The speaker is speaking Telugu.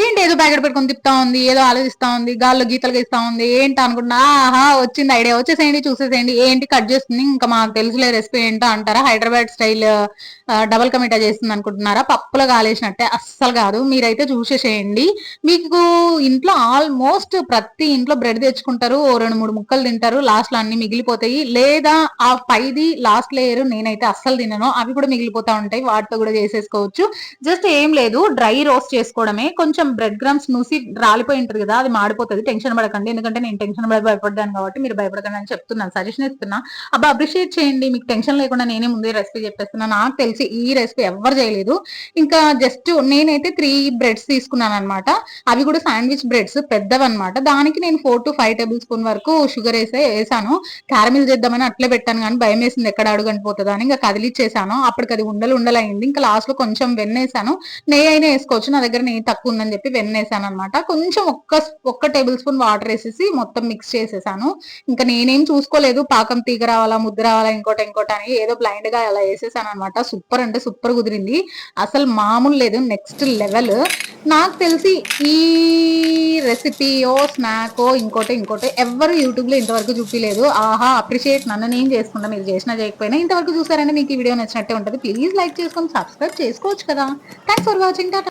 ఏంటి ఏదో ప్యాకెట్ పెట్టుకొని తిప్పుతా ఉంది, ఏదో ఆలోచిస్తా ఉంది, గాల్లో గీతలు గీస్తా ఉంది, ఏంటి అనుకున్నా, ఆహా వచ్చింది ఐడియా, వచ్చేసేయండి చూసేసేయండి, ఏంటి కట్ చేస్తుంది, ఇంకా మాకు తెలుసులే రెసిపీ ఏంటో అంటారా, హైదరాబాద్ స్టైల్ డబల్ కమిటా చేస్తుంది అనుకుంటున్నారా, పప్పులో కాలేసినట్టే, అస్సలు కాదు. మీరైతే చూసేసేయండి. మీకు ఇంట్లో ఆల్మోస్ట్ ప్రతి ఇంట్లో బ్రెడ్ తెచ్చుకుంటారు, ఓ 2, 3 ముక్కలు తింటారు, లాస్ట్ లో అన్ని మిగిలిపోతాయి. లేదా ఆ పైది లాస్ట్ లేయర్ నేనైతే అస్సలు తినను, అవి కూడా మిగిలిపోతా ఉంటాయి, వాటితో కూడా చేసేసుకోవచ్చు. జస్ట్ ఏం లేదు, డ్రై రోస్ట్ చేసుకోవడమే. కొంచెం బ్రెడ్ క్రమ్స్ నూసి రాలిపోయి ఉంటది కదా, అది మాడిపోతుంది, టెన్షన్ పడకండి. ఎందుకంటే నేను టెన్షన్ పడి భయపడ్డాను కాబట్టి మీరు భయపడకండి అని చెప్తున్నాను, సజెషన్ ఇస్తున్నా. అబ్బా అప్రిషియేట్ చేయండి, మీకు టెన్షన్ లేకుండా నేనే ముందే రెసిపీ చెప్పేస్తున్నా. నాకు తెలిసి ఈ రెసిపీ ఎవరు చేయలేదు. ఇంకా జస్ట్ నేనైతే 3 బ్రెడ్స్ తీసుకున్నాను అనమాట. అవి కూడా శాండ్విచ్ బ్రెడ్స్ పెద్దవన్నమాట. దానికి నేను 4 to 5 టేబుల్ స్పూన్ వరకు షుగర్ వేసాను. క్యారమిల్ చేద్దామని అట్లే పెట్టాను, కానీ భయం వేసింది ఎక్కడ అడుగంటిపోతుందా అని ఇంకా కదిలిచ్చేసాను. అప్పటికి అది ఉండలు ఉండలైంది. ఇంకా లాస్ట్ లో కొంచెం వెన్నేసాను, నెయ్యి అయినా వేసుకోవచ్చు, నా దగ్గర నెయ్యి తక్కువ ఉందని చెప్పి వెన్నేసాను అనమాట. కొంచెం ఒక్క టేబుల్ స్పూన్ వాటర్ వేసేసి మొత్తం మిక్స్ చేసేసాను. ఇంకా నేనేం చూసుకోలేదు, పాకం తీగ రావాలా, ముద్ద రావాలా, ఇంకోటి అని ఏదో బ్లైండ్ గా అలా వేసేసాను అనమాట. సూపర్ అంటే సూపర్ కుదిరింది, అసలు మామూలు లేదు, నెక్స్ట్ లెవెల్. నాకు తెలిసి ఈ రెసిపీయో స్నాకో ఇంకోటి ఎవ్వరు యూట్యూబ్ లో ఇంతవరకు చూపిలేదు. ఆహా అప్రిషియేట్, నన్ను నేను చేసుకుంటా, మీరు చేసినా చేయకపోయినా ఇంతవరకు చూసారంటే మీకు ఈ వీడియో నచ్చినట్టే ఉంటుంది. ప్లీజ్ లైక్ చేసుకొని సబ్స్క్రైబ్ చేసుకోవచ్చు కదా. Thanks for watching.